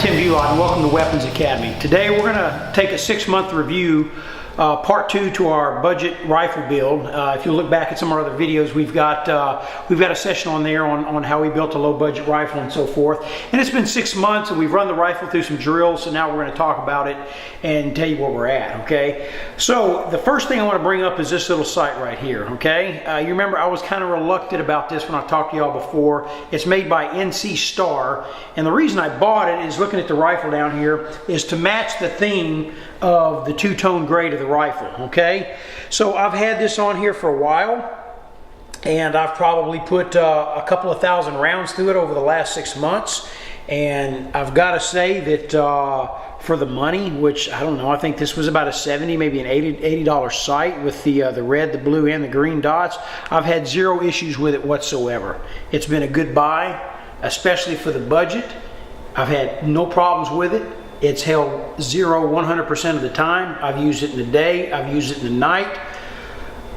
Tim Bulot and welcome to Weapons Academy. Today we're going to take a 6-month review, part 2 to our budget rifle build. If you look back at some of our other videos, we've got a session on there on how we built a low budget rifle and so forth. And it's been 6 months and we've run the rifle through some drills, so now we're going to talk about it and tell you where we're at, okay? So the first thing I want to bring up is this little sight right here, okay? You remember I was kind of reluctant about this when I talked to y'all before. It's made by NC Star, and the reason I bought it is, looking at the rifle down here, is to match the theme of the two-tone gray to the rifle, okay? So I've had this on here for a while, and I've probably put a couple of thousand rounds through it over the last 6 months, and I've got to say that for the money, which I don't know, I think this was about a $70, maybe an $80 sight with the red, the blue, and the green dots. I've had zero issues with it whatsoever. It's been a good buy, especially for the budget. I've had no problems with it. It's held 100% of the time. I've used it in the day, I've used it in the night.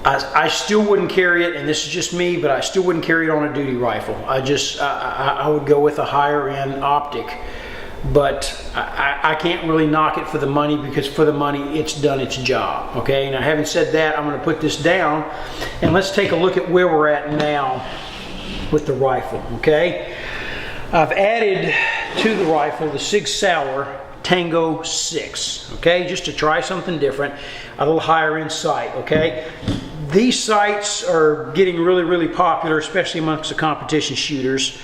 I still wouldn't carry it, and this is just me, but I still wouldn't carry it on a duty rifle. I would go with a higher end Optic. But I can't really knock it for the money, because for the money it's done its job, okay? Now, having said that, I'm going to put this down and let's take a look at where we're at now with the rifle, okay? I've added to the rifle the Sig Sauer Tango 6, okay, just to try something different, a little higher end sight, okay? These sights are getting really popular, especially amongst the competition shooters,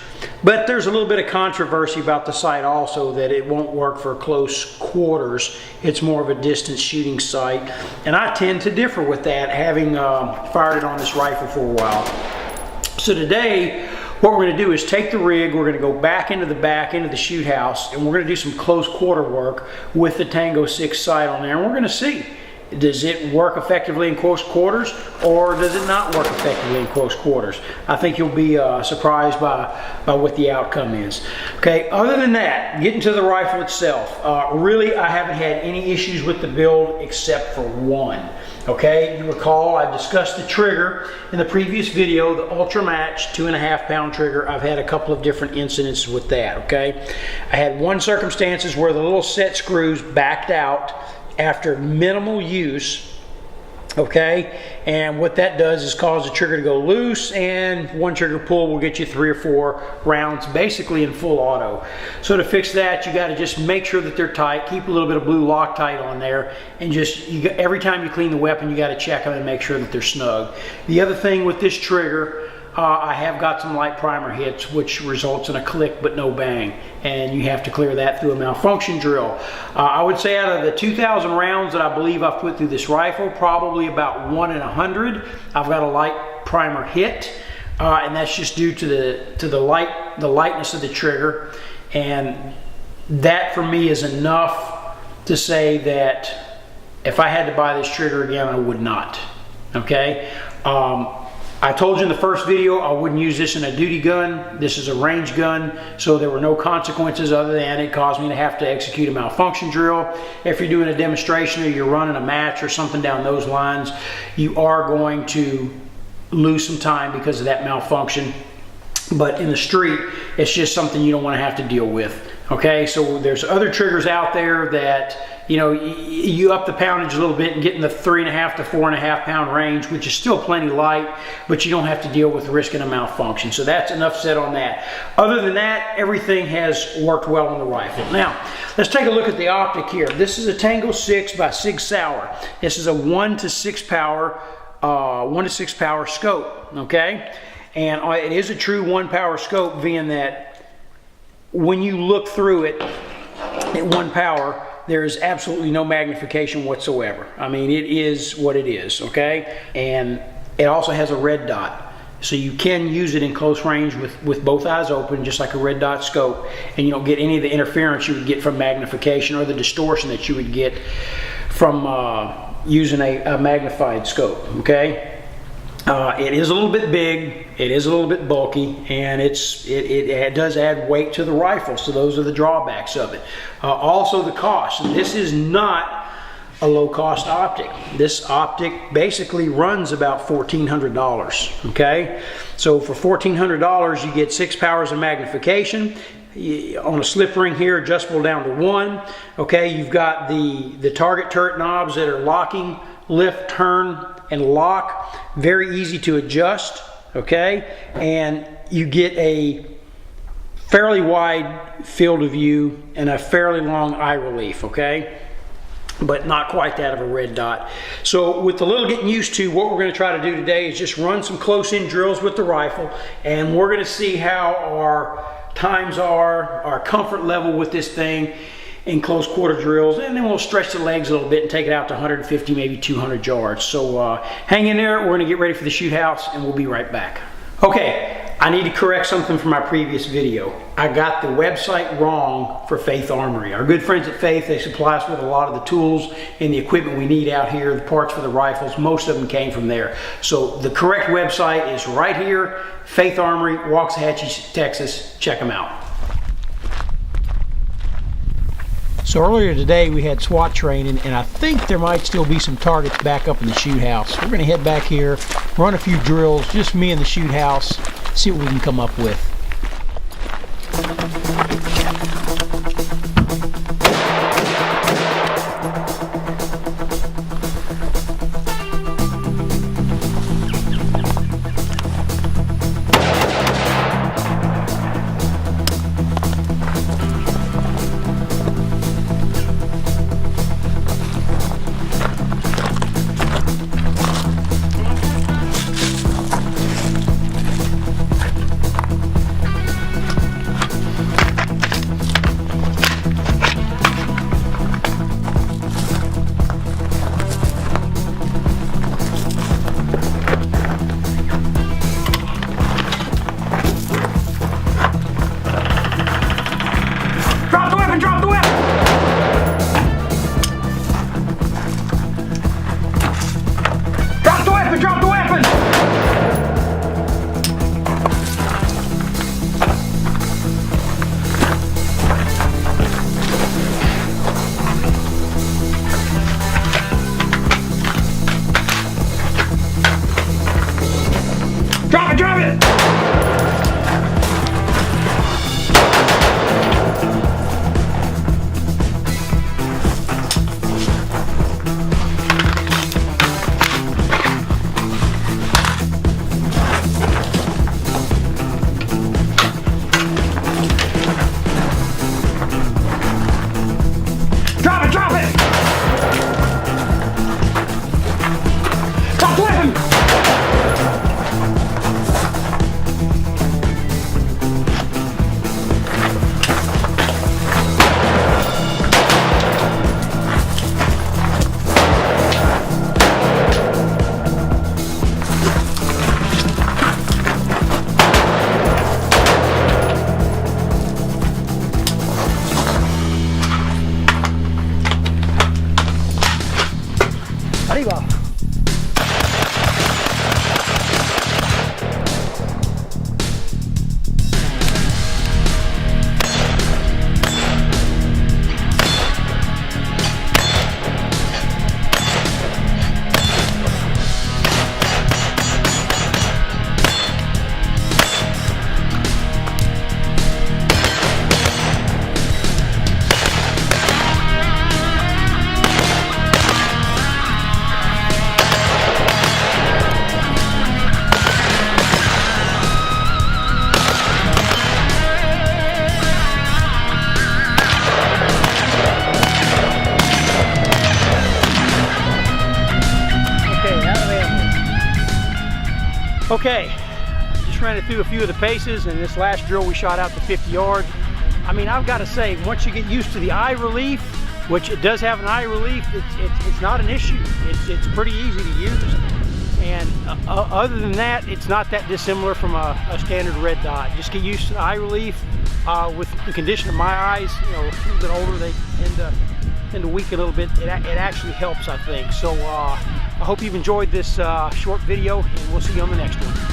but there's a little bit of controversy about the sight also, that it won't work for close quarters. It's more of a distance shooting sight, and I tend to differ with that, having fired it on this rifle for a while. So today, what we're going to do is take the rig, we're going to go back into the shoot house, and we're going to do some close quarter work with the Tango 6 sight on there, and we're going to see, does it work effectively in close quarters, or does it not work effectively in close quarters? I think you'll be surprised by what the outcome is. Okay, other than that, getting to the rifle itself, really I haven't had any issues with the build except for one. Okay, you recall I discussed the trigger in the previous video, the Ultra Match 2.5 pound trigger. I've had a couple of different incidents with that, okay? I had one circumstances where the little set screws backed out after minimal use, okay, and what that does is cause the trigger to go loose, and one trigger pull will get you 3 or 4 rounds basically in full auto. So to fix that, you got to just make sure that they're tight, keep a little bit of blue Loctite on there, and just every time you clean the weapon, you got to check them and make sure that they're snug. The other thing with this trigger, I have got some light primer hits, which results in a click but no bang, and you have to clear that through a malfunction drill. I would say out of the 2,000 rounds that I believe I've put through this rifle, probably about 1 in 100 I've got a light primer hit, and that's just due to the lightness of the trigger, and that for me is enough to say that if I had to buy this trigger again, I would not. Okay. I told you in the first video I wouldn't use this in a duty gun. This is a range gun, so there were no consequences other than it caused me to have to execute a malfunction drill. If you're doing a demonstration or you're running a match or something down those lines, you are going to lose some time because of that malfunction. But in the street, it's just something you don't want to have to deal with. Okay, so there's other triggers out there that, you know, you up the poundage a little bit and get in the 3.5 to 4.5 pound range, which is still plenty light, but you don't have to deal with risking a malfunction. So that's enough said on that. Other than that, everything has worked well on the rifle. Now, let's take a look at the optic here. This is a Tango 6 by Sig Sauer. This is a 1 to 6 power scope, okay? And it is a true 1 power scope, being that when you look through it at 1 power, there is absolutely no magnification whatsoever. I mean, it is what it is, okay? And it also has a red dot. So you can use it in close range with both eyes open, just like a red dot scope, and you don't get any of the interference you would get from magnification or the distortion that you would get from using a magnified scope, okay? It is a little bit big, it is a little bit bulky, and it does add weight to the rifle, so those are the drawbacks of it. Also the cost. This is not a low-cost optic. This optic basically runs about $1,400, okay? So for $1,400 you get 6 powers of magnification, on a slip ring here, adjustable down to 1. Okay, you've got the target turret knobs that are locking, lift, turn, and lock. Very easy to adjust. Okay, and you get a fairly wide field of view and a fairly long eye relief. Okay, but not quite that of a red dot. So with a little getting used to, what we're going to try to do today is just run some close-in drills with the rifle, and we're going to see how our times are, our comfort level with this thing in close quarter drills, and then we'll stretch the legs a little bit and take it out to 150, maybe 200 yards. So hang in there, we're going to get ready for the shoot house, and we'll be right back. Okay, I need to correct something from my previous video. I got the website wrong for Faith Armory. Our good friends at Faith, they supply us with a lot of the tools and the equipment we need out here, the parts for the rifles. Most of them came from there. So the correct website is right here, Faith Armory, Waxahachie, Texas. Check them out. So earlier today we had SWAT training, and I think there might still be some targets back up in the shoot house. We're going to head back here, run a few drills, just me and the shoot house, see what we can come up with. Arriba. Okay, just ran it through a few of the paces, and this last drill we shot out to 50 yards. I mean, I've got to say, once you get used to the eye relief, which it does have an eye relief, it's not an issue. It's pretty easy to use. And other than that, it's not that dissimilar from a standard red dot. Just get used to the eye relief. With the condition of my eyes, you know, a little bit older, they tend to weaken a little bit. It actually helps, I think. So I hope you've enjoyed this short video, and we'll see you on the next one.